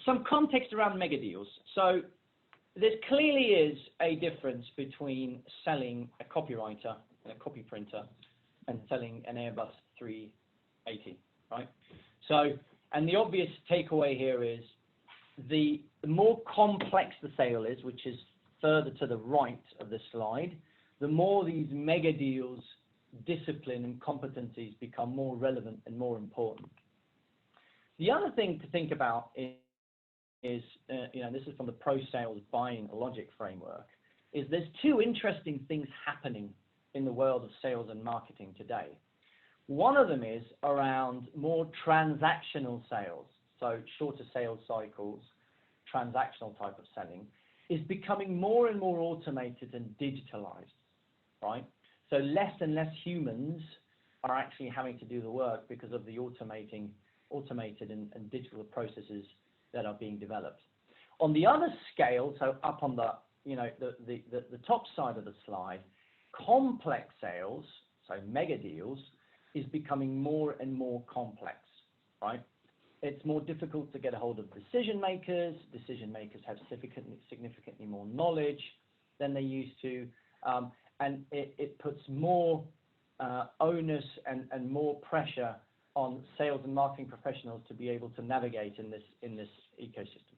some context around Megadeals. So there clearly is a difference between selling a copywriter and a copy printer and selling an Airbus 380, right? So, and the obvious takeaway here is the more complex the sale is, which is further to the right of the slide, the more these Megadeals discipline and competencies become more relevant and more important. The other thing to think about is this is from the Pro Sales Buying Logic framework, is there's two interesting things happening in the world of sales and marketing today. One of them is around more transactional sales, so shorter sales cycles, transactional type of selling, is becoming more and more automated and digitalized, right? So less and less humans are actually having to do the work because of the automated and digital processes that are being developed. On the other scale, so up on the top side of the slide, complex sales, so Megadeals, is becoming more and more complex, right? It's more difficult to get a hold of decision makers. Decision makers have significantly more knowledge than they used to, and it puts more onus and more pressure on sales and marketing professionals to be able to navigate in this ecosystem.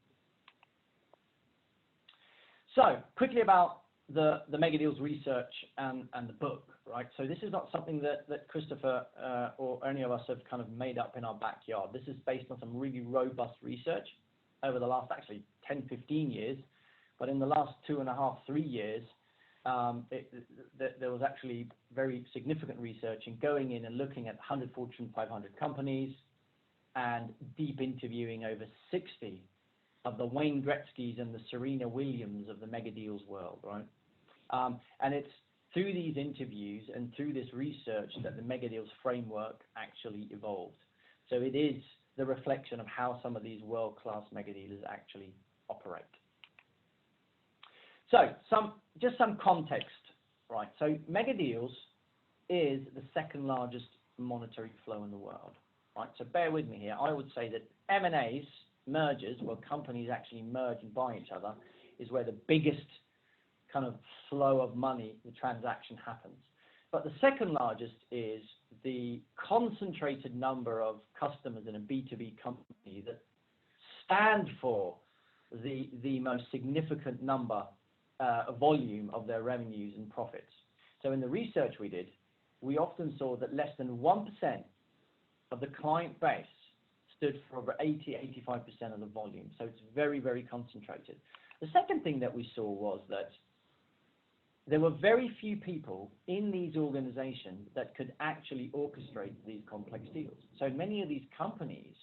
So quickly about the Megadeals research and the book, right? So this is not something that Christopher or any of us have kind of made up in our backyard. This is based on some really robust research over the last actually 10, 15 years, but in the last 2.5, 3 years, there was actually very significant research in going in and looking at 100 Fortune 500 companies and deep interviewing over 60 of the Wayne Gretzky's and the Serena Williams of the Megadeals world, right? And it's through these interviews and through this research that the Megadeals framework actually evolved. So it is the reflection of how some of these world-class Megadealers actually operate. So just some context, right? So Megadeals is the second largest monetary flow in the world, right? So bear with me here. I would say that M&As, mergers, where companies actually merge and buy each other, is where the biggest kind of flow of money, the transaction happens. But the second largest is the concentrated number of customers in a B2B company that stand for the most significant number volume of their revenues and profits. So in the research we did, we often saw that less than 1% of the client base stood for over 80–85% of the volume. So it's very, very concentrated. The second thing that we saw was that there were very few people in these organizations that could actually orchestrate these complex deals. So many of these companies,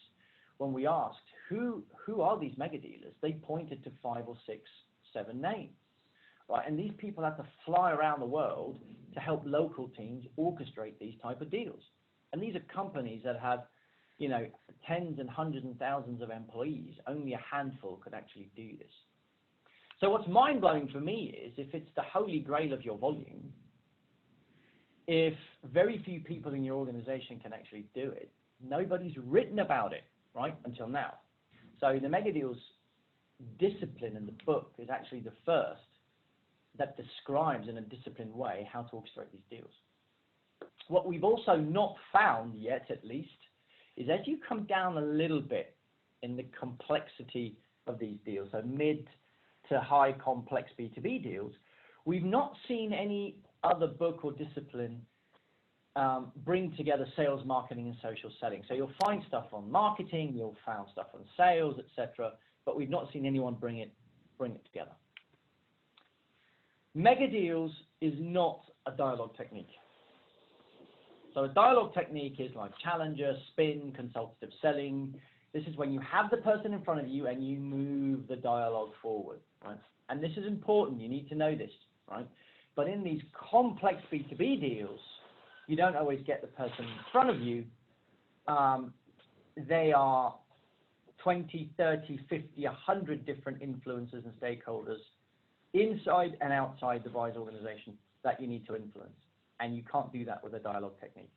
when we asked who are these Megadealers, they pointed to 5 or 6, 7 names. Right, and these people have to fly around the world to help local teams orchestrate these type of deals. And these are companies that have, tens and hundreds and thousands of employees. Only a handful could actually do this. So what's mind-blowing for me is if it's the holy grail of your volume, if very few people in your organization can actually do it, nobody's written about it, right, until now. So the Megadeals discipline in the book is actually the first that describes in a disciplined way how to orchestrate these deals. What we've also not found yet, at least, is as you come down a little bit in the complexity of these deals, so mid to high complex B2B deals, we've not seen any other book or discipline bring together sales, marketing, and social selling. So you'll find stuff on marketing, you'll find stuff on sales, etc., but we've not seen anyone bring it together. Megadeals is not a dialogue technique. So a dialogue technique is like challenger, spin, consultative selling. This is when you have the person in front of you and you move the dialogue forward, right? And this is important. You need to know this, right? But in these complex B2B deals, you don't always get the person in front of you. They are 20, 30, 50, 100 different influencers and stakeholders inside and outside the Wise organization that you need to influence. And you can't do that with a dialogue technique.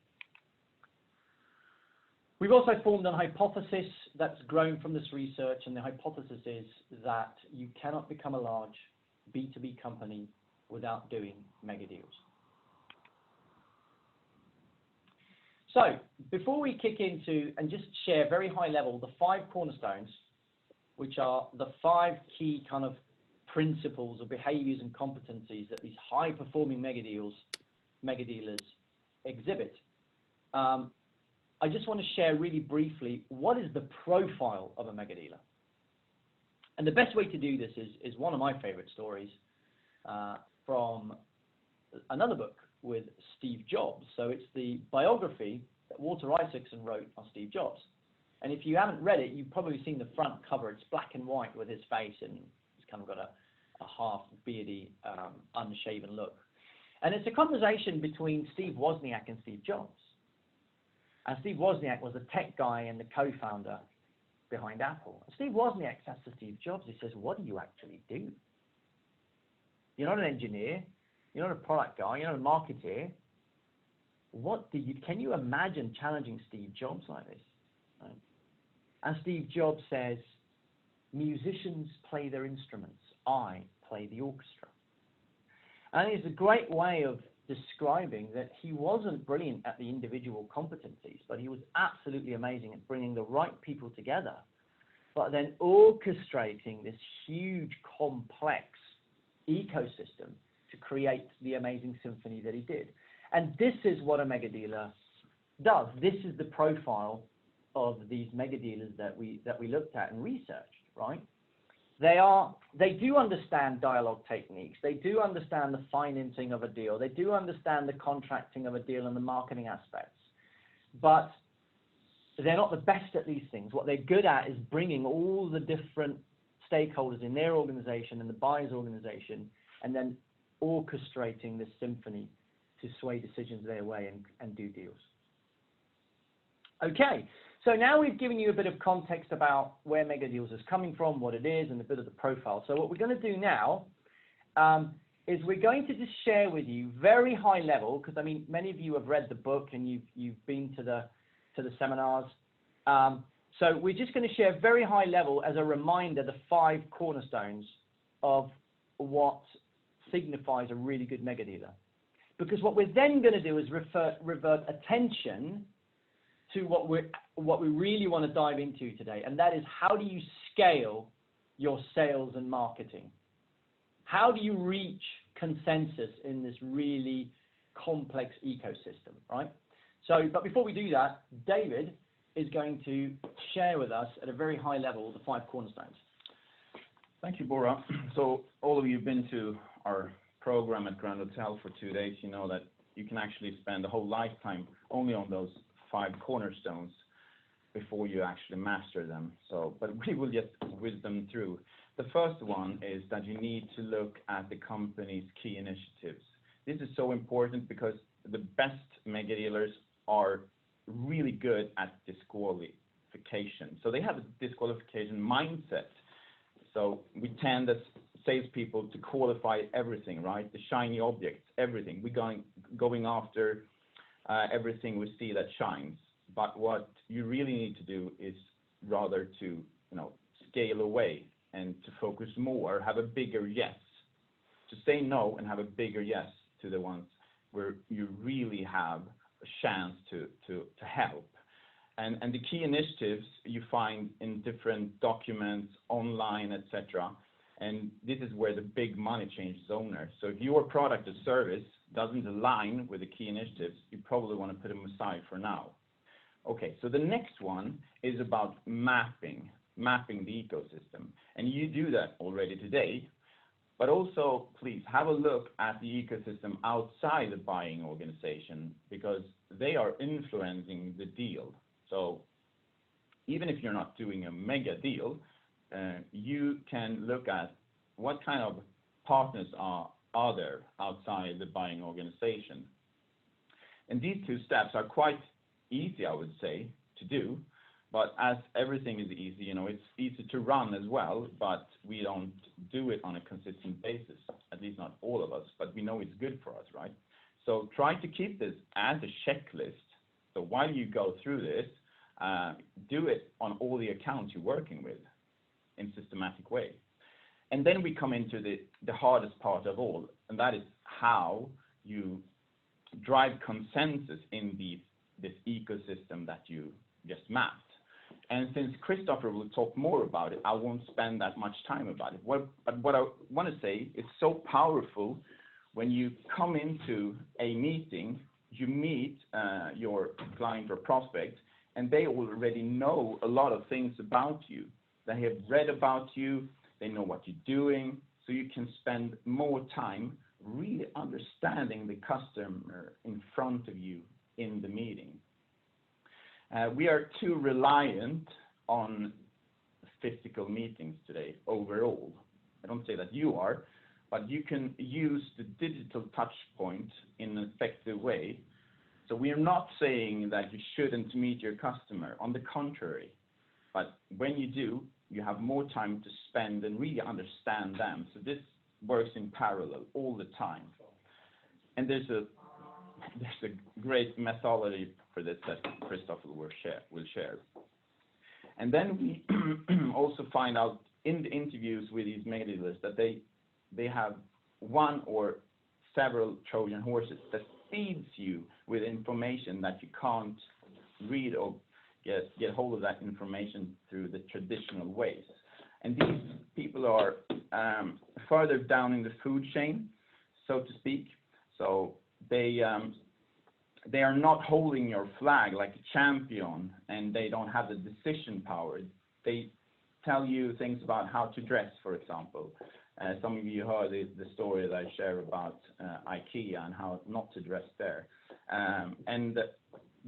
We've also formed a hypothesis that's grown from this research, and the hypothesis is that you cannot become a large B2B company without doing mega deals. So before we kick into and just share very high level the 5 cornerstones, which are the 5 key kind of principles or behaviors and competencies that these high performing mega dealers exhibit, I just want to share really briefly what is the profile of a mega dealer. And the best way to do this is one of my favorite stories from another book with Steve Jobs. So it's the biography that Walter Isaacson wrote on Steve Jobs. And if you haven't read it, you've probably seen the front cover. It's black and white with his face, and he's kind of got a half beardy, unshaven look. And it's a conversation between Steve Wozniak and Steve Jobs. And Steve Wozniak was the tech guy and the co-founder behind Apple. And Steve Wozniak says to Steve Jobs, he says, "What do you actually do? You're not an engineer. You're not a product guy. You're not a marketer. Can you imagine challenging Steve Jobs like this?" Right? And Steve Jobs says, "Musicians play their instruments. I play the orchestra." And it's a great way of describing that he wasn't brilliant at the individual competencies, but he was absolutely amazing at bringing the right people together, but then orchestrating this huge, complex ecosystem to create the amazing symphony that he did. And this is what a mega dealer does. This is the profile of these mega dealers that we looked at and researched, right? They do understand dialogue techniques. They do understand the financing of a deal. They do understand the contracting of a deal and the marketing aspects. But they're not the best at these things. What they're good at is bringing all the different stakeholders in their organization and the buyer's organization, and then orchestrating this symphony to sway decisions their way and do deals. Okay, so now we've given you a bit of context about where Megadeals is coming from, what it is, and a bit of the profile. So what we're going to do now is we're going to just share with you very high level, because I mean many of you have read the book and you've been to the seminars. So we're just going to share very high level as a reminder the 5 cornerstones of what signifies a really good mega dealer. Because what we're then going to do is revert attention to what we really want to dive into today, and that is, how do you scale your sales and marketing? How do you reach consensus in this really complex ecosystem, right? So, but before we do that, David is going to share with us at a very high level the 5 cornerstones. Thank you, Bora. So all of you have been to our program at Grand Hotel for 2 days. You know that you can actually spend a whole lifetime only on those 5 cornerstones before you actually master them. So, but we will just whiz them through. The first one is that you need to look at the company's key initiatives. This is so important because the best mega dealers are really good at disqualification. So they have a disqualification mindset. So we tend as salespeople to qualify everything, right? The shiny objects, everything. We're going after everything we see that shines. But what you really need to do is rather to, scale away and to focus more, have a bigger yes. To say no and have a bigger yes to the ones where you really have a chance to help. And the key initiatives you find in different documents, online, etc. And this is where the big money changes owner. So if your product or service doesn't align with the key initiatives, you probably want to put them aside for now. Okay, so the next one is about mapping the ecosystem. And you do that already today, but also please have a look at the ecosystem outside the buying organization, because they are influencing the deal. So even if you're not doing a mega deal, you can look at what kind of partners are there outside the buying organization. And these 2 steps are quite easy, I would say, to do. But as everything is easy, it's easy to run as well, but we don't do it on a consistent basis, at least not all of us, but we know it's good for us, right? So try to keep this as a checklist. So while you go through this, do it on all the accounts you're working with in systematic way. And then we come into the hardest part of all, and that is how you drive consensus in this ecosystem that you just mapped. And since Christopher will talk more about it, I won't spend that much time about it. What I want to say is so powerful when you come into a meeting, you meet your client or prospect, and they already know a lot of things about you. They have read about you, they know what you're doing, so you can spend more time really understanding the customer in front of you in the meeting. We are too reliant on physical meetings today overall. I don't say that you are, but you can use the digital touch point in an effective way. So we are not saying that you shouldn't meet your customer, on the contrary, but when you do, you have more time to spend and really understand them. So this works in parallel all the time. And there's a great methodology for this that Christopher will share. And then we also find out in the interviews with these Megadealers that they have one or several Trojan horses that feeds you with information that you can't read or get hold of that information through the traditional ways. And these people are further down in the food chain, so to speak. So they are not holding your flag like a champion, and they don't have the decision power. They tell you things about how to dress, for example. Some of you heard the story that I share about IKEA and how not to dress there. And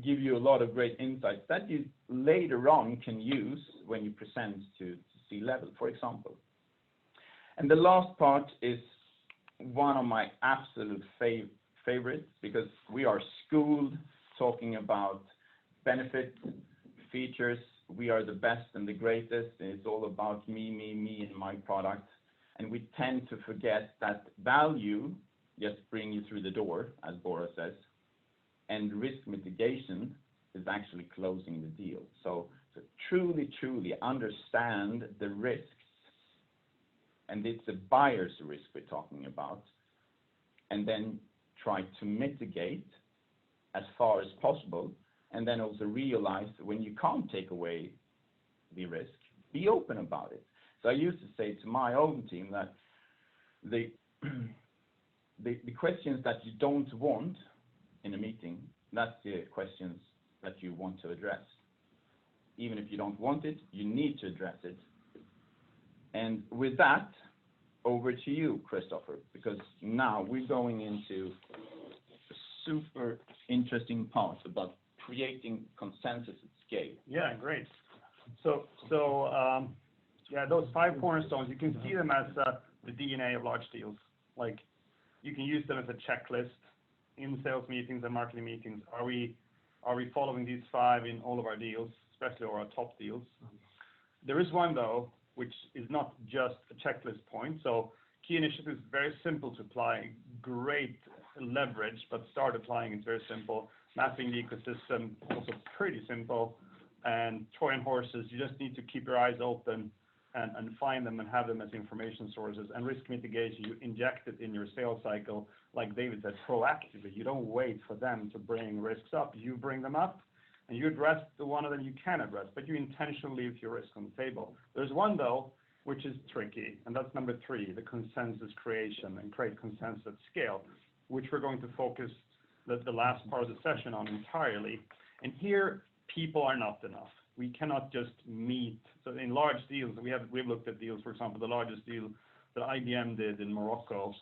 give you a lot of great insights that you later on can use when you present to C-level, for example. And the last part is one of my absolute favorites, because we are schooled talking about benefits, features. We are the best and the greatest. It's all about me and my product. And we tend to forget that value just bring you through the door, as Bora says, and risk mitigation is actually closing the deal. So truly understand the risks, and it's a buyer's risk we're talking about, and then try to mitigate as far as possible, and then also realize when you can't take away the risk, be open about it. So I used to say to my own team that the questions that you don't want in a meeting, that's the questions that you want to address. Even if you don't want it, you need to address it. And with that, over to you, Christopher, because now we're going into a super interesting part about creating consensus at scale. Yeah, great. So those 5 cornerstones, you can see them as the DNA of large deals. Like, you can use them as a checklist in sales meetings and marketing meetings. Are we following these 5 in all of our deals, especially our top deals? There is one though, which is not just a checklist point. So key initiatives, very simple to apply, great leverage, but start applying is very simple. Mapping the ecosystem, also pretty simple. And Trojan horses, you just need to keep your eyes open and find them and have them as information sources. And risk mitigation, you inject it in your sales cycle, like David said, proactively. You don't wait for them to bring risks up. You bring them up, and you address the one of them you can address, but you intentionally leave your risk on the table. There's one, though, which is tricky, and that's number 3, the consensus creation, and create consensus at scale, which we're going to focus the last part of the session on entirely. And here, people are not enough. We cannot just meet. So in large deals, we've looked at deals, for example, the largest deal that IBM did in Morocco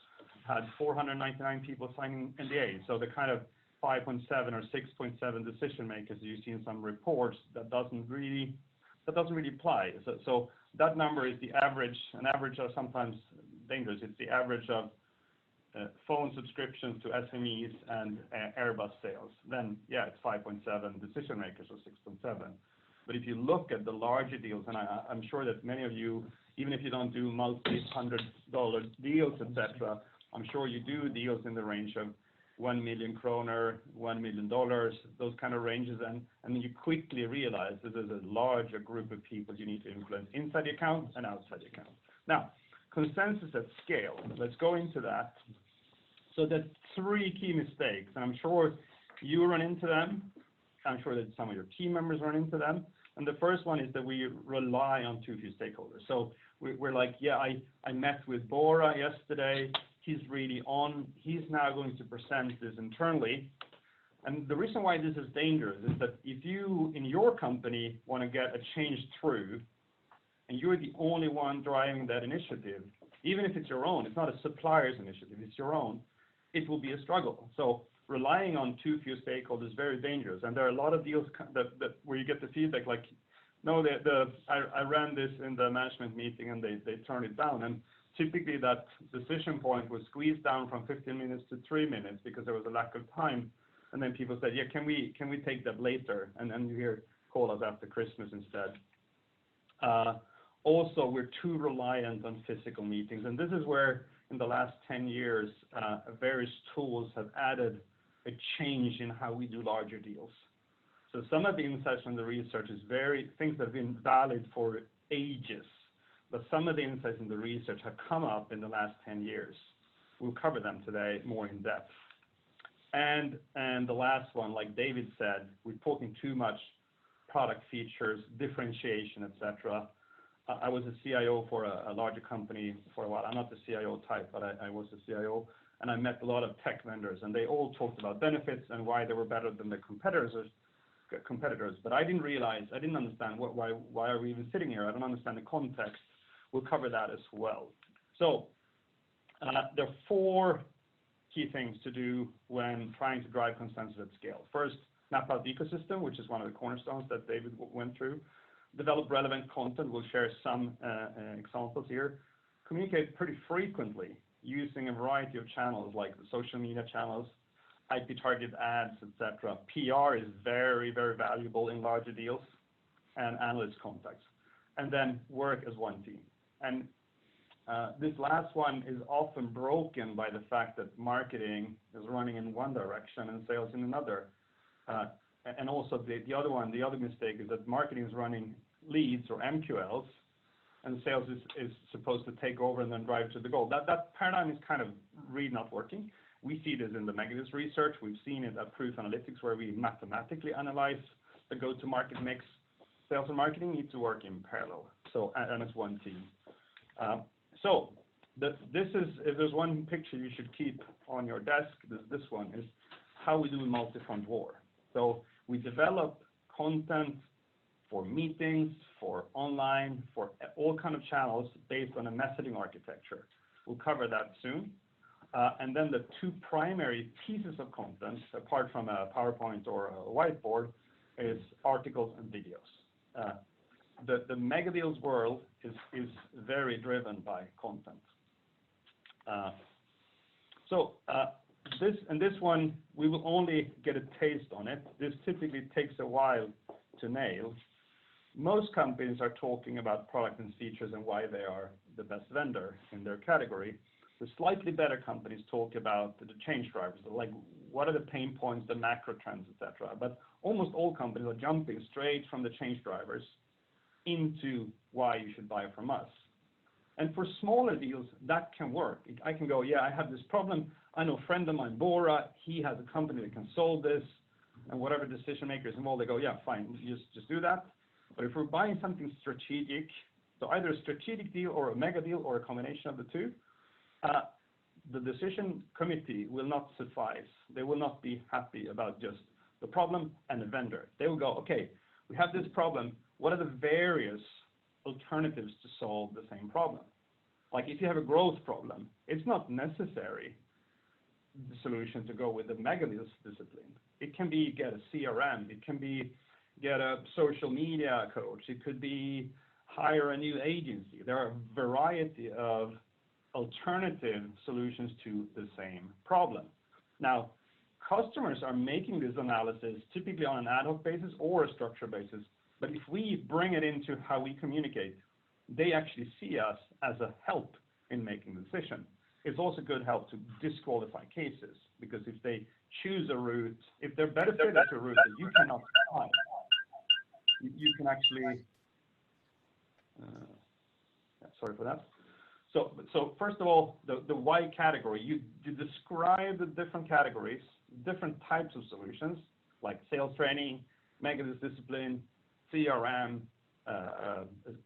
had 499 people signing NDAs. So the kind of 5.7 or 6.7 decision makers you see in some reports, that doesn't really apply. So that number is the average. An average are sometimes dangerous. It's the average of phone subscriptions to SMEs and Airbus sales. Then it's 5.7 decision makers or 6.7. But if you look at the larger deals, and I'm sure that many of you, even if you don't do multi-$100 deals, etc., I'm sure you do deals in the range of 1 million kroner, $1 million, those kind of ranges, and then you quickly realize that there's a larger group of people you need to influence inside the account and outside the account. Now, consensus at scale, let's go into that. So there's 3 key mistakes, and I'm sure you run into them. I'm sure that some of your team members run into them. And the first one is that we rely on too few stakeholders. So we're like, yeah, I met with Bora yesterday. He's really on. He's now going to present this internally. And the reason why this is dangerous is that if you, in your company, want to get a change through, and you're the only one driving that initiative, even if it's your own, it's not a supplier's initiative, it's your own, it will be a struggle. So relying on too few stakeholders is very dangerous. And there are a lot of deals that where you get the feedback like, no, I ran this in the management meeting and they turned it down. And typically that decision point was squeezed down from 15 minutes to 3 minutes because there was a lack of time. And then people said, yeah, can we take that later? And then you hear, call us after Christmas instead. Also, we're too reliant on physical meetings. And this is where, in the last 10 years, various tools have added a change in how we do larger deals. So some of the insights from the research is things that have been valid for ages. But some of the insights in the research have come up in the last 10 years. We'll cover them today more in depth. And the last one, like David said, we're talking too much product features, differentiation, etc. I was a CIO for a larger company for a while. I'm not the CIO type, but I was a CIO, and I met a lot of tech vendors, and they all talked about benefits and why they were better than the competitors. But I didn't understand why are we even sitting here? I don't understand the context. We'll cover that as well. So there are 4 key things to do when trying to drive consensus at scale. First, map out the ecosystem, which is one of the cornerstones that David went through. Develop relevant content. We'll share some examples here. Communicate pretty frequently using a variety of channels like the social media channels, IP target ads, etc. PR is very, very valuable in larger deals, and analyst contacts. And then work as one team. And this last one is often broken by the fact that marketing is running in one direction and sales in another. And also the other mistake is that marketing is running leads or MQLs, and sales is supposed to take over and then drive to the goal. That paradigm is kind of really not working. We see this in the Megadeals research. We've seen it at Proof Analytics, where we mathematically analyze the go-to-market mix. Sales and marketing need to work in parallel. So, and it's one team. If there's one picture you should keep on your desk, this one is how we do multi-front war. So we develop content for meetings, for online, for all kind of channels based on a messaging architecture. We'll cover that soon. And then the 2 primary pieces of content, apart from a PowerPoint or a whiteboard, is articles and videos. The Megadeals world is very driven by content. This one, we will only get a taste on it. This typically takes a while to nail. Most companies are talking about product and features and why they are the best vendor in their category. The slightly better companies talk about the change drivers, like what are the pain points, the macro trends, etc. But almost all companies are jumping straight from the change drivers into why you should buy from us. And for smaller deals, that can work. I can go, yeah, I have this problem. I know a friend of mine, Bora, he has a company that can solve this, and whatever decision makers involved, they go, yeah, fine, just do that. But if we're buying something strategic, so either a strategic deal or a mega deal or a combination of the two, the decision committee will not suffice. They will not be happy about just the problem and the vendor. They will go, okay, we have this problem. What are the various alternatives to solve the same problem? Like if you have a growth problem, it's not necessary the solution to go with the Megadeals discipline. It can be get a CRM. It can be get a social media coach. It could be hire a new agency. There are a variety of alternative solutions to the same problem. Now, customers are making this analysis typically on an ad hoc basis or a structured basis. But if we bring it into how we communicate, they actually see us as a help in making the decision. it's also good help to disqualify cases, because if they choose a route, if they're better fitted to a route that you cannot find, you can actually, sorry for that. So first of all, the why category, you describe the different categories, different types of solutions, like sales training, Megadeals discipline, CRM,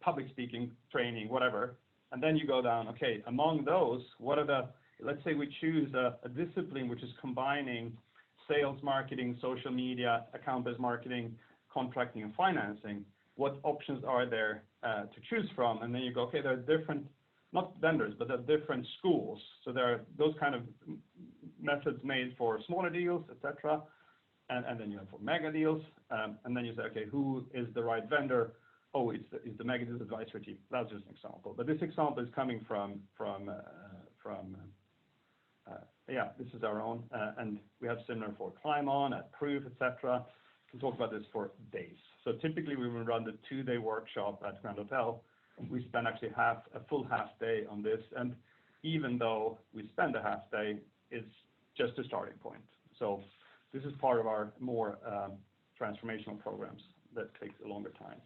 public speaking training, whatever. And then you go down, okay, among those, what are the, let's say we choose a discipline which is combining sales, marketing, social media, account-based marketing, contracting, and financing. What options are there to choose from? And then you go, okay, there are different, not vendors, but there are different schools. So there are those kind of methods made for smaller deals, etc. And then you have for Megadeals. And then you say, okay, who is the right vendor? Oh, it's the Megadeals advisory team. That's just an example. But this example is coming from this is our own. And we have similar for Climb On, at Proof, etc. We can talk about this for days. So typically we will run the 2-day workshop at Grand Hotel. We spend actually a full half day on this. And even though we spend a half day, it's just a starting point. So this is part of our more transformational programs that takes a longer time.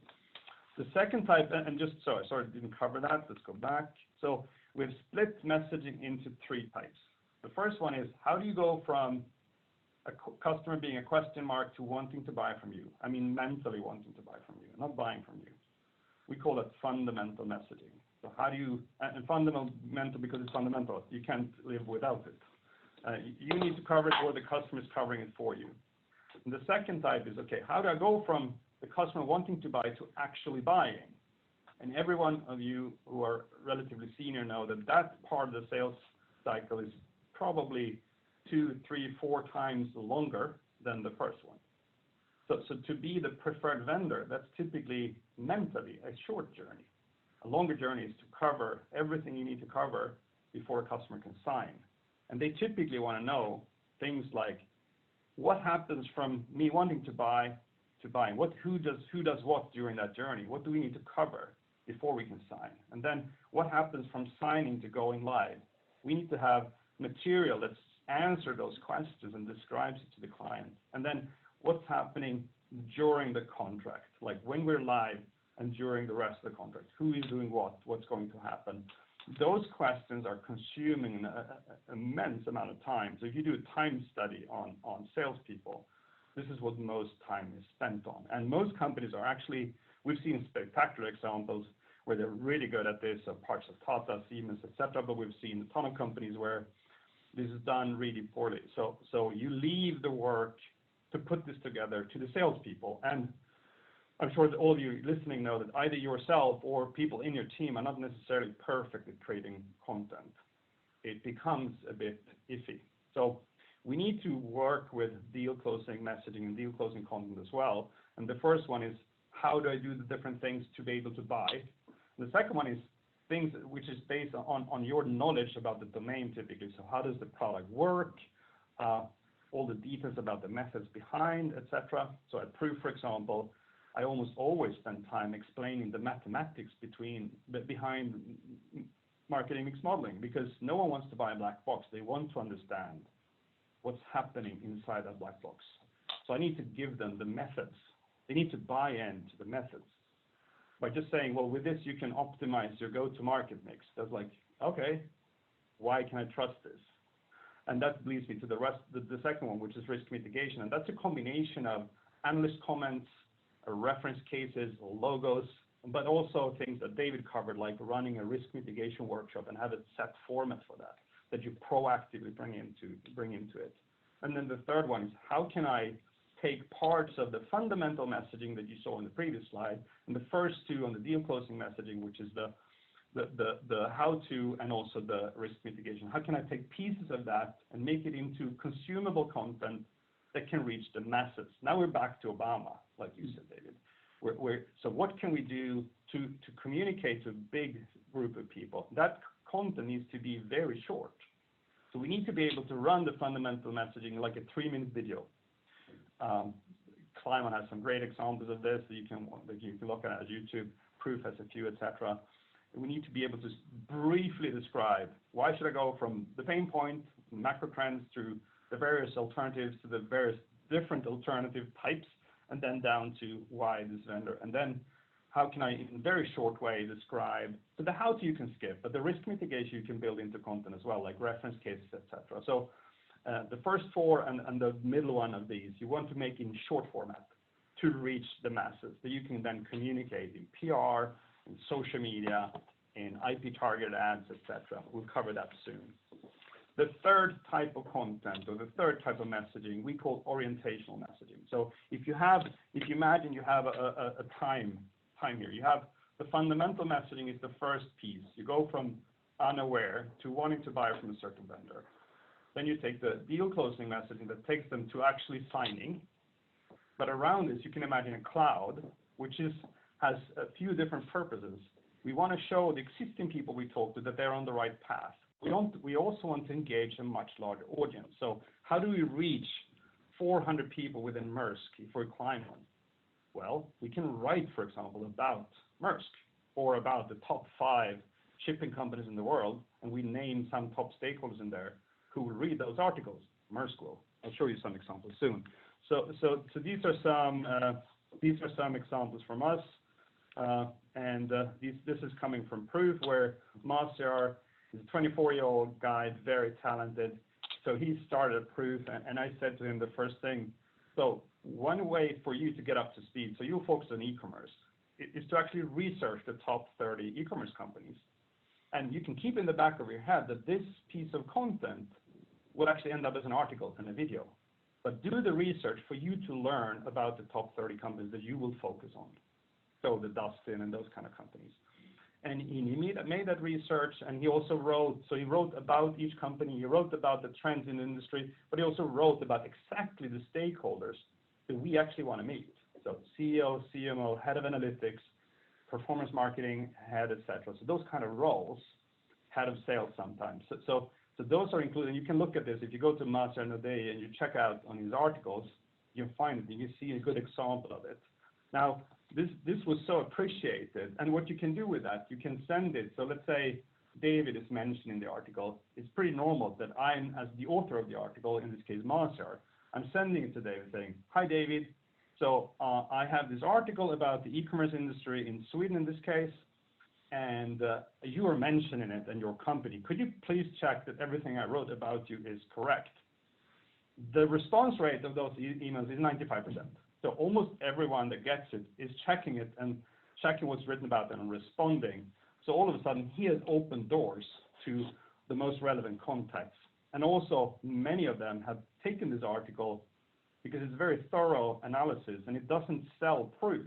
The second type, and just sorry, didn't cover that. Let's go back. So we've split messaging into 3 types. The first one is, how do you go from a customer being a question mark to wanting to buy from you? I mean, mentally wanting to buy from you, not buying from you. We call it fundamental messaging. So how do you, and fundamental because it's fundamental, you can't live without it. You need to cover it, or the customer is covering it for you. And the second type is, okay, how do I go from the customer wanting to buy to actually buying? And every one of you who are relatively senior know that that part of the sales cycle is probably 2, 3, 4 times longer than the first one. So to be the preferred vendor, that's typically mentally a short journey. A longer journey is to cover everything you need to cover before a customer can sign. And they typically want to know things like, what happens from me wanting to buy to buying? Who does what during that journey? What do we need to cover before we can sign? And then what happens from signing to going live? We need to have material that answers those questions and describes it to the client. And then what's happening during the contract, like when we're live and during the rest of the contract, who is doing what's going to happen. Those questions are consuming an immense amount of time. So if you do a time study on salespeople, this is what most time is spent on. And most companies are actually, we've seen spectacular examples where they're really good at this, parts of Tata, Siemens, etc. But we've seen a ton of companies where this is done really poorly. So you leave the work to put this together to the salespeople. And I'm sure that all of you listening know that either yourself or people in your team are not necessarily perfect at creating content. It becomes a bit iffy. So we need to work with deal closing messaging and deal closing content as well. And the first one is, how do I do the different things to be able to buy? And the second one is things which is based on your knowledge about the domain typically. So how does the product work? All the details about the methods behind, etc. So at Proof, for example, I almost always spend time explaining the mathematics behind marketing mix modeling, because no one wants to buy a black box. They want to understand what's happening inside that black box. So I need to give them the methods. They need to buy into the methods. By just saying, well, with this, you can optimize your go-to-market mix. That's like, okay, why can I trust this? And that leads me to the second one, which is risk mitigation. And that's a combination of analyst comments, reference cases, or logos, but also things that David covered, like running a risk mitigation workshop and have a set format for that you proactively bring into it. And then the third one is, how can I take parts of the fundamental messaging that you saw in the previous slide, and the first two on the deal closing messaging, which is the how-to and also the risk mitigation. How can I take pieces of that and make it into consumable content that can reach the masses? Now we're back to Obama, like you said, David. So what can we do to communicate to a big group of people? That content needs to be very short. So we need to be able to run the fundamental messaging like a 3-minute video. Climb On has some great examples of this that you can look at YouTube. Proof has a few, etc. we need to be able to briefly describe why should I go from the pain point, macro trends, to the various alternatives, to the various different alternative types, and then down to why this vendor. And then how can I, in a very short way, describe, so the how-to you can skip, but the risk mitigation you can build into content as well, like reference cases, etc. So the first four and the middle one of these, you want to make in short format to reach the masses that you can then communicate in PR, in social media, in IP targeted ads, etc. We'll cover that soon. The third type of content, or the third type of messaging, we call orientational messaging. So if you imagine you have a time here, you have the fundamental messaging is the first piece. You go from unaware to wanting to buy from a certain vendor. Then you take the deal closing messaging that takes them to actually signing. But around this, you can imagine a cloud, which has a few different purposes. We want to show the existing people we talk to that they're on the right path. We also want to engage a much larger audience. So how do we reach 400 people within Maersk if we're climbing? Well, we can write, for example, about Maersk or about the top 5 shipping companies in the world, and we name some top stakeholders in there who will read those articles. Maersk will. I'll show you some examples soon. So these are some examples from us, this is coming from Proof, where Marciar is a 24-year-old guy, very talented. So he started Proof, and I said to him the first thing, so one way for you to get up to speed, so you focus on e-commerce, is to actually research the top 30 e-commerce companies. And you can keep in the back of your head that this piece of content will actually end up as an article and a video. But do the research for you to learn about the top 30 companies that you will focus on. So the Dustin and those kind of companies. And he made that research, and he also wrote, so he wrote about each company, he wrote about the trends in the industry, but he also wrote about exactly the stakeholders that we actually want to meet. So CEO, CMO, head of analytics, performance marketing, head, etc. So those kind of roles, head of sales sometimes. So those are included. You can look at this. If you go to Marciar Nodé and you check out on his articles, you'll find it. You see a good example of it. Now, this was so appreciated. And what you can do with that, you can send it. So let's say David is mentioned in the article. It's pretty normal that I'm, as the author of the article, in this case, Marciar, I'm sending it to David saying, hi, David. So I have this article about the e-commerce industry in Sweden in this case, and you are mentioning it and your company. Could you please check that everything I wrote about you is correct? The response rate of those emails is 95%. So almost everyone that gets it is checking it and checking what's written about them and responding. So all of a sudden, he has opened doors to the most relevant contacts. And also, many of them have taken this article because it's a very thorough analysis and it doesn't sell Proof.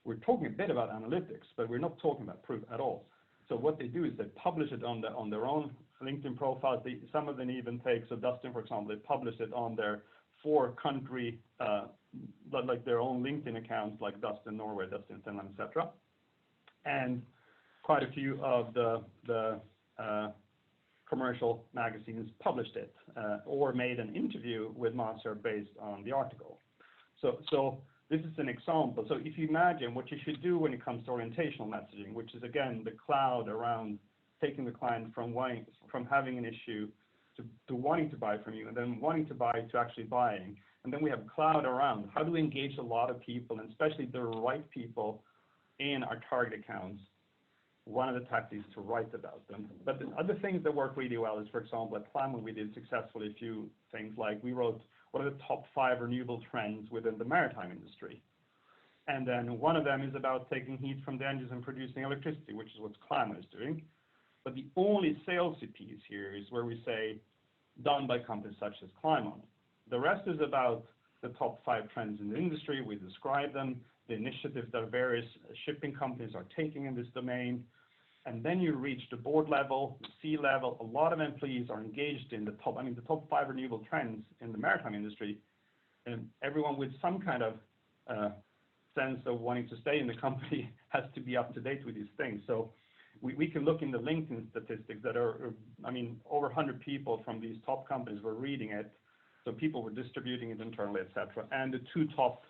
We're talking a bit about analytics, but we're not talking about Proof at all. So what they do is they publish it on their own LinkedIn profiles. Some of them even take, so Dustin, for example, they publish it on their 4-country, like their own LinkedIn accounts, like Dustin Norway, Dustin Finland, etc. And quite a few of the commercial magazines published it or made an interview with Marciar based on the article. So this is an example. So if you imagine what you should do when it comes to orientational messaging, which is again the cloud around taking the client from having an issue to wanting to buy from you, and then wanting to buy to actually buying. And then we have cloud around how do we engage a lot of people, and especially the right people in our target accounts. One of the tactics is to write about them. But the other things that work really well is, for example, at Climate we did successfully a few things like we wrote what are the top 5 renewable trends within the maritime industry. And then one of them is about taking heat from the engines and producing electricity, which is what Climate is doing. But the only salesy piece here is where we say, done by companies such as Climate. The rest is about the top 5 trends in the industry. We describe them, the initiatives that various shipping companies are taking in this domain. And then you reach the board level, the C level. A lot of employees are engaged in the top 5 renewable trends in the maritime industry. And everyone with some kind of sense of wanting to stay in the company has to be up to date with these things. So we can look in the LinkedIn statistics that are, over 100 people from these top companies were reading it. So people were distributing it internally, etc. And the 2 top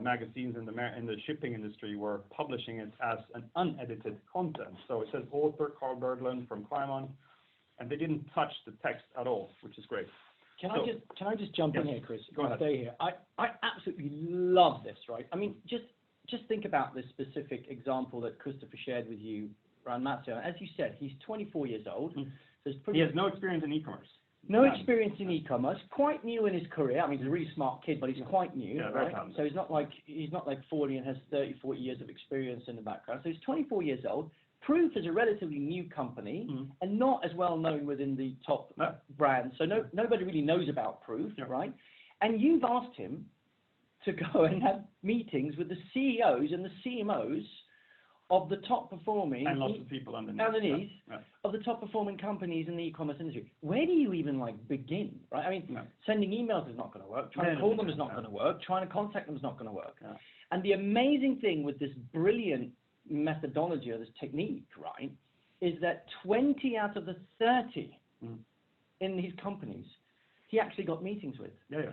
magazines in the shipping industry were publishing it as an unedited content. So it says author Carl Berglund from Climon, and they didn't touch the text at all, which is great. Can I just jump in here, Chris? Go ahead. Stay here. I absolutely love this, right? I mean, just think about this specific example that Christopher shared with you around Matteo. As you said, he's 24 years old. So he has no experience in e-commerce. No experience in e-commerce, quite new in his career. I mean, he's a really smart kid, but he's quite new, right? So he's not like 40 and has 30, 40 years of experience in the background. So he's 24 years old. Proof is a relatively new company and not as well known within the top brands. So nobody really knows about Proof, right? And you've asked him to go and have meetings with the CEOs and the CMOs of the top performing and lots of people underneath of the top performing companies in the e-commerce industry. Where do you even begin, right? I mean, sending emails is not going to work. Trying to call them is not going to work. Trying to contact them is not going to work. And the amazing thing with this brilliant methodology or this technique, right, is that 20 out of the 30 in these companies he actually got meetings with.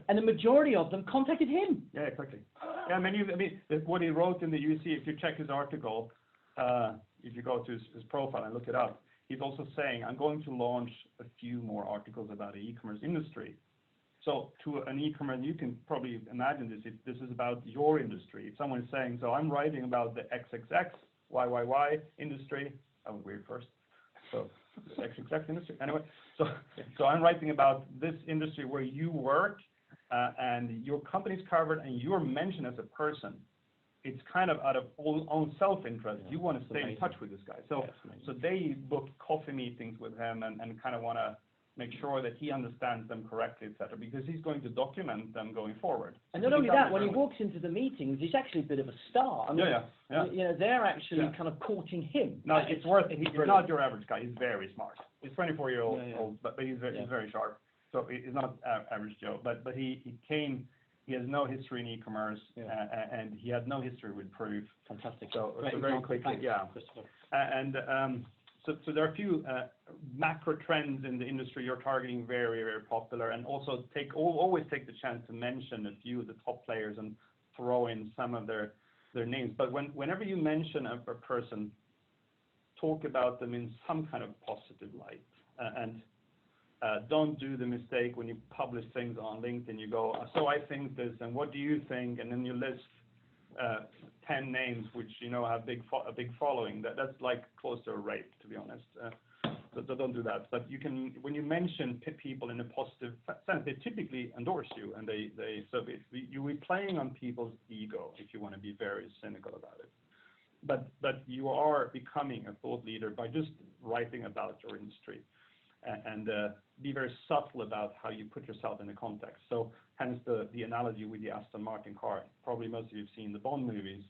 And the majority of them contacted him. Yeah, exactly. I mean, what he wrote in the UC, if you check his article, if you go to his profile and look it up, he's also saying, I'm going to launch a few more articles about the e-commerce industry. So to an e-commerce, you can probably imagine this, if this is about your industry. If someone is saying, so I'm writing about the XXX, YYY industry, that was weird first. So the XXX industry, anyway. So I'm writing about this industry where you work and your company's covered and you're mentioned as a person. It's kind of out of own self-interest. You want to stay in touch with this guy. So they book coffee meetings with him and kind of want to make sure that he understands them correctly, etc., because he's going to document them going forward. And not only that, when he walks into the meetings, he's actually a bit of a star. I mean, you know, they're actually kind of courting him. No, it's worth it. He's not your average guy. He's very smart. He's 24-year-old, but he's very sharp. So he's not average Joe. But he has no history in e-commerce, and he had no history with Proof. Fantastic. So very quickly, So there are a few macro trends in the industry you're targeting, very, very popular, and also always take the chance to mention a few of the top players and throw in some of their names. But whenever you mention a person, talk about them in some kind of positive light, and don't do the mistake when you publish things on LinkedIn. You go, so I think this, and what do you think? And then you list 10 names which have a big following. That's like close to a rape, to be honest. So don't do that. But you can, when you mention people in a positive sense, they typically endorse you, and you'll be playing on people's ego if you want to be very cynical about it. But you are becoming a thought leader by just writing about your industry, and be very subtle about how you put yourself in the context. So hence the analogy with the Aston Martin car. Probably most of you have seen the Bond movies,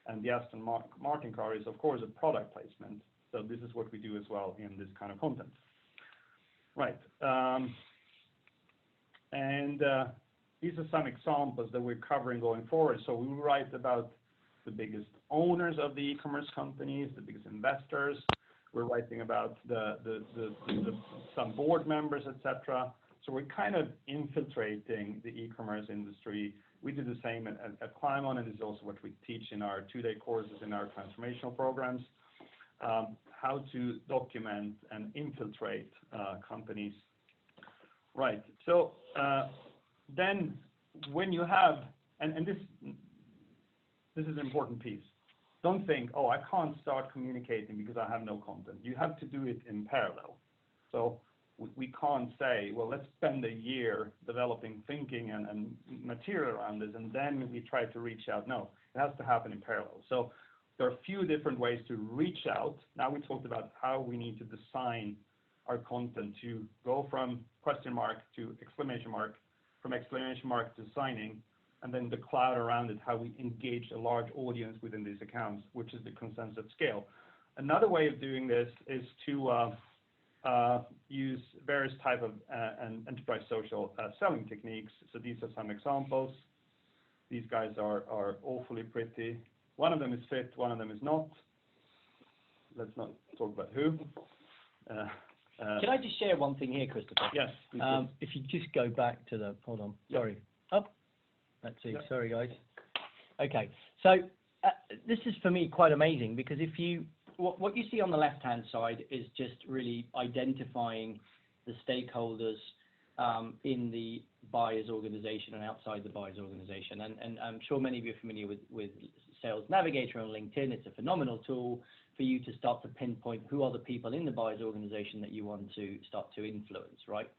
and the Aston Martin car is of course a product placement. So this is what we do as well in this kind of content. Right. And these are some examples that we're covering going forward. So we write about the biggest owners of the e-commerce companies, the biggest investors. We're writing about some board members, etc. So we're kind of infiltrating the e-commerce industry. We do the same at Climon, and this is also what we teach in our 2-day courses in our transformational programs, how to document and infiltrate companies. Right. So then when you have, and this is an important piece. Don't think, oh, I can't start communicating because I have no content. You have to do it in parallel. So we can't say, well, let's spend a year developing thinking and material around this, and then we try to reach out. No, it has to happen in parallel. So there are a few different ways to reach out. Now we talked about how we need to design our content to go from question mark to exclamation mark, from exclamation mark to signing, and then the cloud around it, how we engage a large audience within these accounts, which is the consensus scale. Another way of doing this is to use various type of enterprise social selling techniques. So these are some examples. These guys are awfully pretty. One of them is fit, one of them is not. Let's not talk about who. Can I just share one thing here, Christopher? Yes. If you just go back to the, hold on, sorry. Up. Let's see. Sorry, guys. Okay, so this is for me quite amazing because what you see on the left-hand side is just really identifying the stakeholders in the buyer's organization and outside the buyer's organization. And I'm sure many of you are familiar with Sales Navigator on LinkedIn. It's a phenomenal tool for you to start to pinpoint who are the people in the buyer's organization that you want to start to influence, right?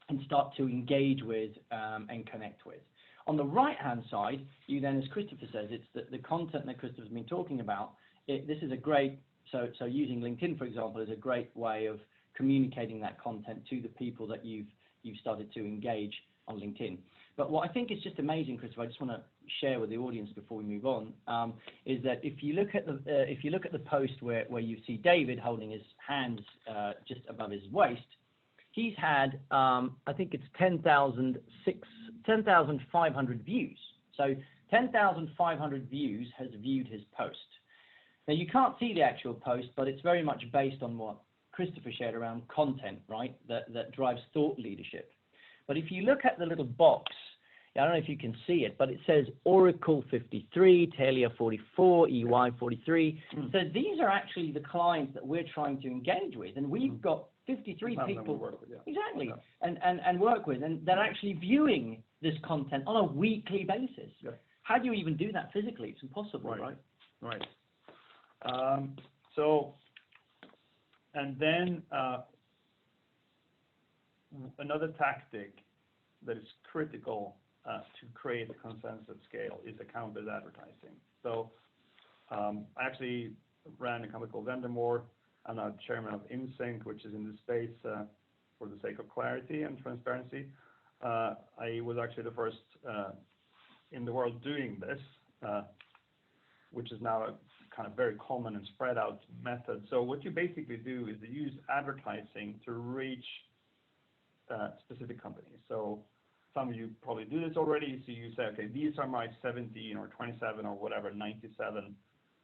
And start to engage with and connect with. On the right-hand side, you then, as Christopher says, it's the content that Christopher's been talking about. This is a great, so using LinkedIn, for example, is a great way of communicating that content to the people that you've started to engage on LinkedIn. But what I think is just amazing, Christopher, I just want to share with the audience before we move on, is that if you look at the post where you see David holding his hands just above his waist, he's had I think it's 10,500 views. So 10,500 views has viewed his post. Now you can't see the actual post, but it's very much based on what Christopher shared around content, right? That drives thought leadership. But if you look at the little box, I don't know if you can see it, but it says Oracle 53, Telia 44, EY 43. So these are actually the clients that we're trying to engage with, and we've got 53 people work with, yeah. Exactly, Yeah. And work with, and they're actually viewing this content on a weekly basis. Yeah. How do you even do that physically? It's impossible, right? Right. So, and then another tactic that is critical to create a consensus scale is account-based advertising. So I actually ran a company called Vendormore. I'm now chairman of InSync, which is in the space for the sake of clarity and transparency. I was actually the first in the world doing this, which is now a kind of very common and spread out method. So what you basically do is you use advertising to reach specific companies. So some of you probably do this already. So you say, okay, these are my 17 or 27 or whatever, 97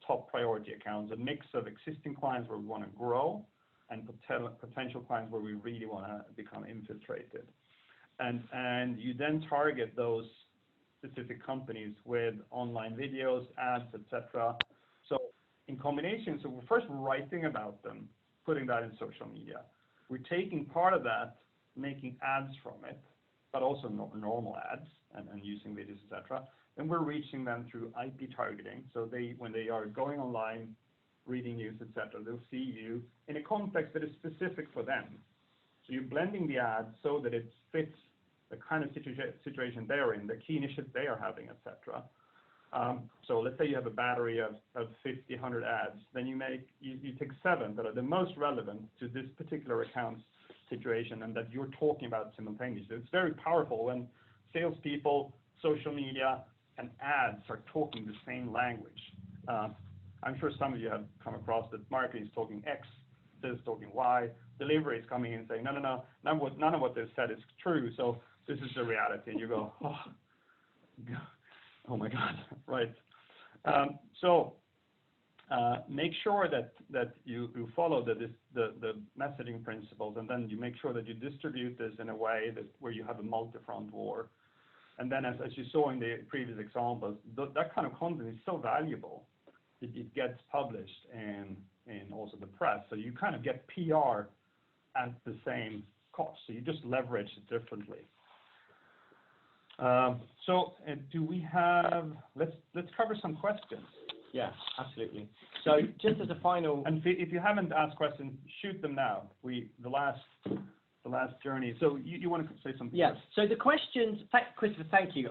top priority accounts, a mix of existing clients where we want to grow and potential clients where we really want to become infiltrated. And you then target those specific companies with online videos, ads, etc. So in combination, so we're first writing about them, putting that in social media. We're taking part of that, making ads from it, but also normal ads and using videos, etc. Then we're reaching them through IP targeting. So when they are going online, reading news, etc., they'll see you in a context that is specific for them. So you're blending the ads so that it fits the kind of situation they're in, the key initiatives they are having, etc. So let's say you have a battery of 50, 100 ads. Then you take 7 that are the most relevant to this particular account's situation and that you're talking about simultaneously. It's very powerful when salespeople, social media, and ads are talking the same language. I'm sure some of you have come across that marketing is talking X, sales is talking Y, delivery is coming in and saying, no, none of what they've said is true, so this is the reality. And you go, oh my God, right. So make sure that you follow the messaging principles, and then you make sure that you distribute this in a way where you have a multi-front war. And then as you saw in the previous examples, that kind of content is so valuable that it gets published in also the press. So you kind of get PR at the same cost. So you just leverage it differently. So do we have, let's cover some questions. Yeah, absolutely. So just as a final, and if you haven't asked questions, shoot them now. The last journey. So you want to say something? Yeah. First? So the questions, Christopher, thank you.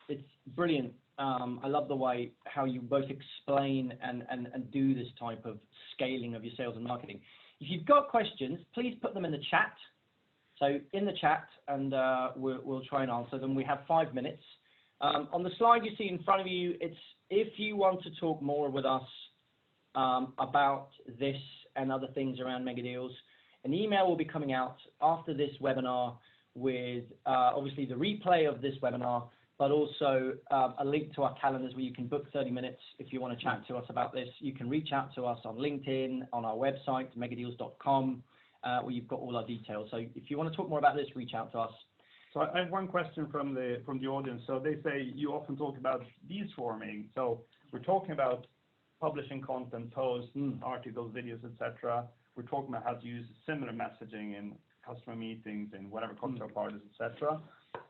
It's brilliant. I love the way how you both explain and do this type of scaling of your sales and marketing. If you've got questions, please put them in the chat. So in the chat, and we'll try and answer them. We have 5 minutes. On the slide you see in front of you, it's if you want to talk more with us about this and other things around Megadeals, an email will be coming out after this webinar with obviously the replay of this webinar, but also a link to our calendars where you can book 30 minutes if you want to chat to us about this. You can reach out to us on LinkedIn, on our website, megadeals.com, where you've got all our details. So if you want to talk more about this, reach out to us. So I have one question from the audience. So they say you often talk about bee swarming. So we're talking about publishing content, posts, articles, videos, etc. We're talking about how to use similar messaging in customer meetings and whatever cocktail parties, etc.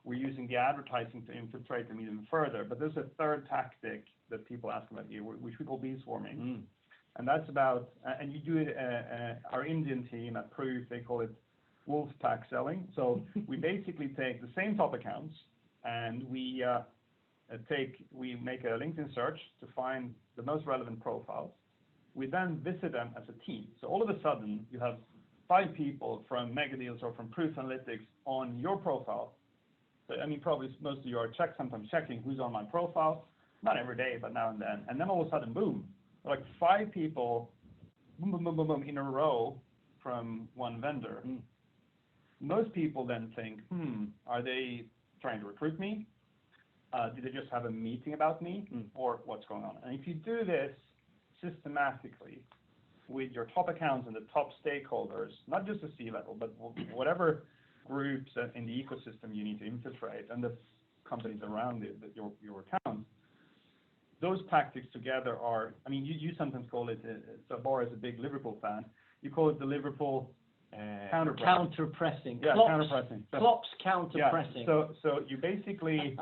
We're using the advertising to infiltrate them even further. But there's a third tactic that people ask about here, which we call bee swarming. And that's about, and you do it, our Indian team at Proof, they call it wolf pack selling. So we basically take the same top accounts and we make a LinkedIn search to find the most relevant profiles. We then visit them as a team. So all of a sudden you have 5 people from Megadeals or from Proof Analytics on your profile. So, I mean, probably most of you are sometimes checking who's on my profile, not every day, but now and then. And then all of a sudden, boom, like 5 people, boom, boom, boom, boom, boom, in a row from one vendor. Most people then think, are they trying to recruit me? Did they just have a meeting about me? Or what's going on? And if you do this systematically with your top accounts and the top stakeholders, not just the C-level, but whatever groups in the ecosystem you need to infiltrate and the companies around it, your account, those tactics together are, I mean, you sometimes call it, so Bora is a big Liverpool fan, you call it the Liverpool counter-pressing. Yeah, counter-pressing. Klopp's counter-pressing. Yeah, so you basically,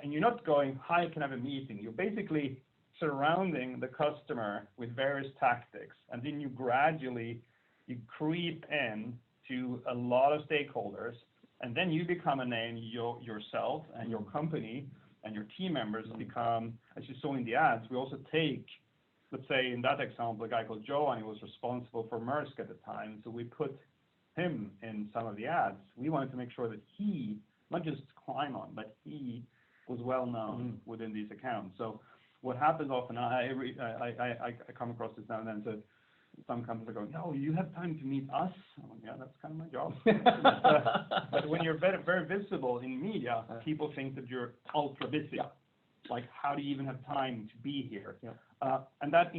and you're not going, hi, can I have a meeting? You're basically surrounding the customer with various tactics, and then you gradually, you creep in to a lot of stakeholders, and then you become a name yourself and your company and your team members become, as you saw in the ads, we also take, let's say in that example, a guy called Joe, and he was responsible for Maersk at the time, so we put him in some of the ads. We wanted to make sure that he, not just climb on, but he was well known within these accounts. So what happens often, I come across this now and then, so some companies are going, no, you have time to meet us? I'm like, yeah, that's kind of my job. But when you're very, very visible in media, people think that you're ultra busy. Like, how do you even have time to be here? And that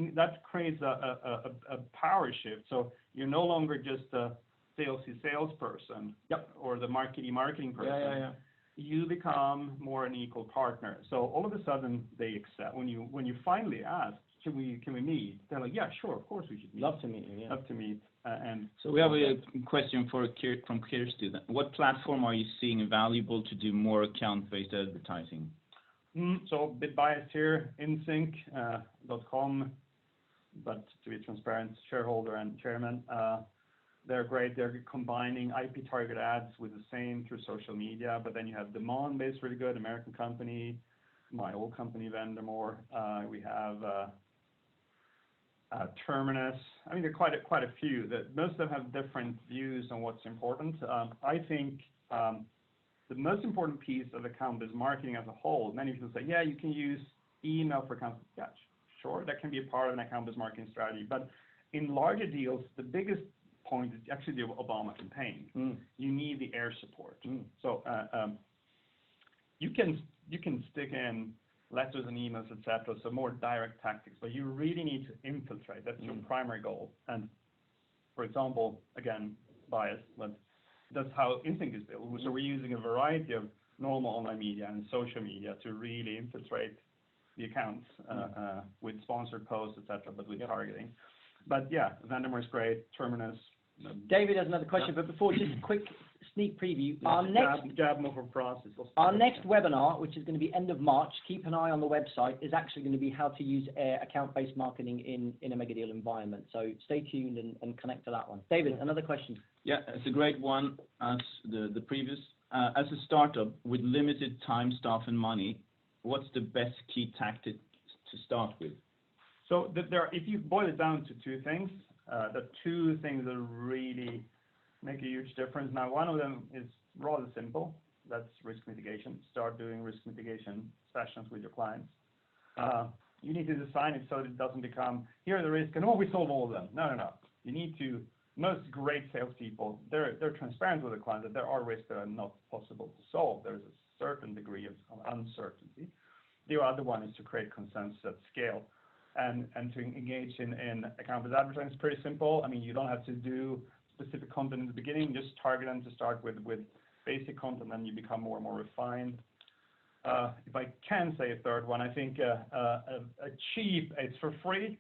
creates a power shift. So you're no longer just a salesperson or the marketing person. You become more an equal partner. So all of a sudden they accept when you finally ask, can we meet? They're like, yeah, sure, of course we should meet. Love to meet you. Yeah. Love to meet. And so we have a question from Kirsty. What platform are you seeing valuable to do more account-based advertising? So a bit biased here, insync.com, but to be transparent, shareholder and chairman. They're great. They're combining IP target ads with the same through social media, but then you have demand-based, really good American company, my old company, Vendemore. We have Terminus. I mean, there are quite a few. Most of them have different views on what's important. I think the most important piece of account-based marketing as a whole, many people say, yeah, you can use email for account. Yeah, sure, that can be a part of an account-based marketing strategy. But in larger deals, the biggest point is actually the Obama campaign. You need the air support. So you can stick in letters and emails, etc. So more direct tactics, but you really need to infiltrate. That's your primary goal. And for example, again, bias, but that's how Insync is built. So we're using a variety of normal online media and social media to really infiltrate the accounts with sponsored posts, etc., but with targeting. But yeah, Vendemore is great. Terminus. David has another question, but before, just a quick sneak preview. Our next webinar, which is going to be end of March, keep an eye on the website, is actually going to be how to use account-based marketing in a Megadeal environment. So stay tuned and connect to that one. David, another question. Yeah, it's a great one as the previous. As a startup with limited time, staff, and money, what's the best key tactic to start with? So if you boil it down to 2 things, the 2 things that really make a huge difference. Now, one of them is rather simple. That's risk mitigation. Start doing risk mitigation sessions with your clients. You need to design it so that it doesn't become, here are the risks, and we solve all of them. No. You need to, most great salespeople, they're transparent with the client that there are risks that are not possible to solve. There's a certain degree of uncertainty. The other one is to create consensus at scale. And to engage in account-based advertising is pretty simple. I mean, you don't have to do specific content in the beginning. Just target them to start with basic content, and you become more and more refined. If I can say a third one, I think cheap, it's for free,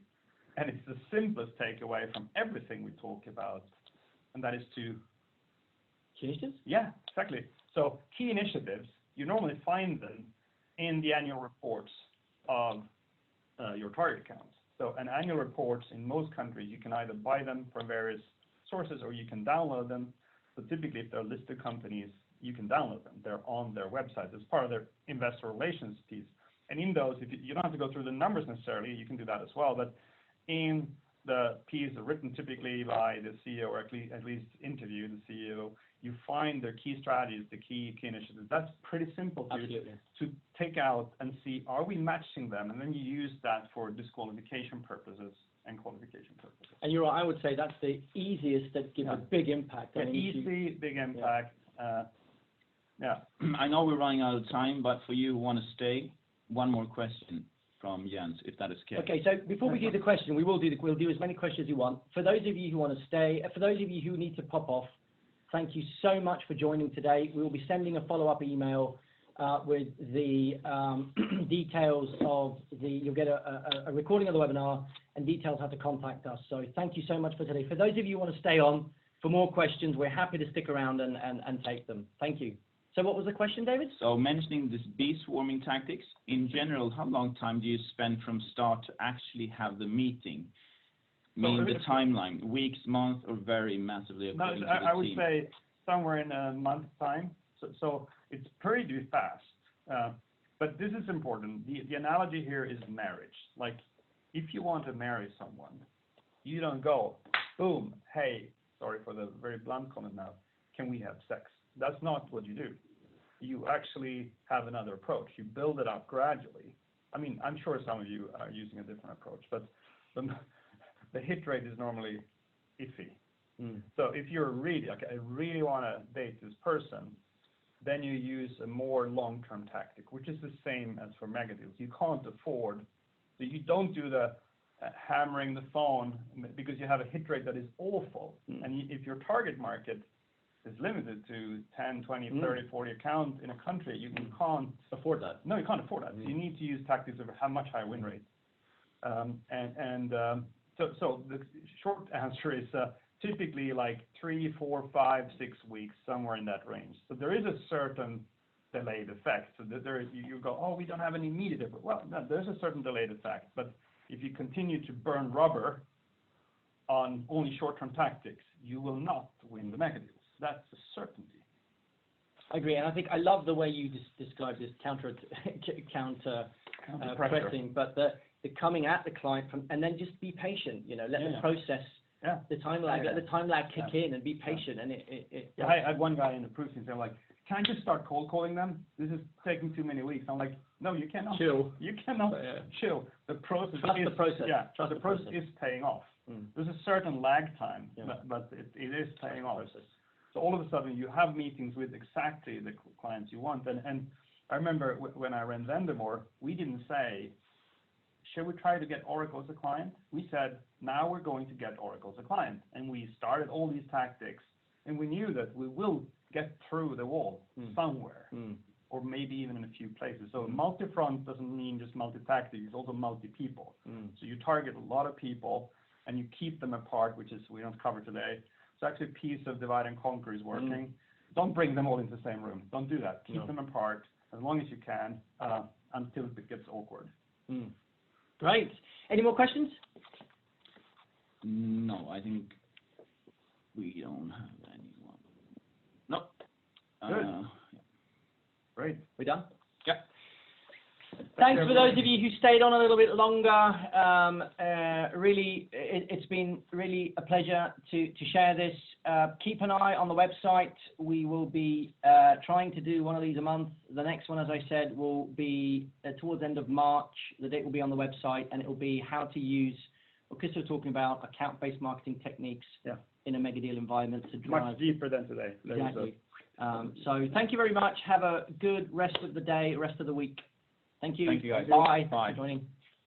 and it's the simplest takeaway from everything we talk about, and that is to... Key initiatives? Yeah, exactly. So key initiatives, you normally find them in the annual reports of your target accounts. So an annual reports in most countries, you can either buy them from various sources or you can download them. So typically, if they're listed companies, you can download them. They're on their websites. It's part of their investor relations piece. And in those, if you don't have to go through the numbers necessarily, you can do that as well. But in the piece written typically by the CEO, or at least interview the CEO, you find their key strategies, the key initiatives. That's pretty simple to take out and see, are we matching them? And then you use that for disqualification purposes and qualification purposes. And you're right, I would say that's the easiest that gives a big impact. Easy, big impact. Yeah. I know we're running out of time, but for you who want to stay, one more question from Jens, if that is okay. Okay, so before we do the question, we'll do as many questions as you want. For those of you who want to stay, for those of you who need to pop off, thank you so much for joining today. We will be sending a follow-up email with the details of you'll get a recording of the webinar and details how to contact us. So thank you so much for today. For those of you who want to stay on for more questions, we're happy to stick around and take them. Thank you. So what was the question, David? So mentioning this bee swarming tactics, in general, how long time do you spend from start to actually have the meeting? Meaning the timeline, weeks, months, or very massively according to the team? I would say somewhere in a month's time. So it's pretty fast. But this is important. The analogy here is marriage. Like, if you want to marry someone, you don't go, boom, hey, sorry for the very blunt comment now, can we have sex? That's not what you do. You actually have another approach. You build it up gradually. I mean, I'm sure some of you are using a different approach, but the hit rate is normally iffy. So if you're really, okay, I really want to date this person, then you use a more long-term tactic, which is the same as for Megadeals. You can't afford, so you don't do the hammering the phone because you have a hit rate that is awful. And if your target market is limited to 10, 20, 30, 40 accounts in a country, you can't afford that. No, you can't afford that. So you need to use tactics of how much higher win rate. So the short answer is typically like 3, 4, 5, 6 weeks, somewhere in that range. So there is a certain delayed effect. So that you go, oh, we don't have any immediate effect. Well, no, there's a certain delayed effect. But if you continue to burn rubber on only short-term tactics, you will not win the Megadeals. That's a certainty. I agree, and I think I love the way you describe this counter pressing, but the coming at the client and then just be patient. Let the process, the time lag, let the time lag kick in, and be patient. And I had one guy in the proof and say, like, can I just start cold calling them? This is taking too many weeks. I'm like, no, you cannot. Chill. You cannot chill. The process. Trust the process. Yeah, the process is paying off. There's a certain lag time, but it is paying off. So all of a sudden, you have meetings with exactly the clients you want. And I remember when I ran Vendemore, we didn't say, should we try to get Oracle as a client? We said, now we're going to get Oracle as a client. And we started all these tactics, and we knew that we will get through the wall somewhere, or maybe even in a few places. So multi-front doesn't mean just multi-tactics, it's also multi-people. So you target a lot of people, and you keep them apart, which is we don't cover today. So actually a piece of divide and conquer is working. Don't bring them all into the same room. Don't do that. Keep them apart as long as you can until it gets awkward. Great. Any more questions? No, I think we don't have anyone. No. Good. Great. We done? Yeah. Thanks for those of you who stayed on a little bit longer. Really, it's been really a pleasure to share this. Keep an eye on the website. We will be trying to do one of these a month. The next one, as I said, will be towards the end of March. The date will be on the website, and it will be how to use what Chris was talking about, account-based marketing techniques in a Megadeal environment to drive. Much deeper than today. Exactly. So thank you very much. Have a good rest of the day, rest of the week. Thank you. Thank you, guys. Bye. Bye. For joining.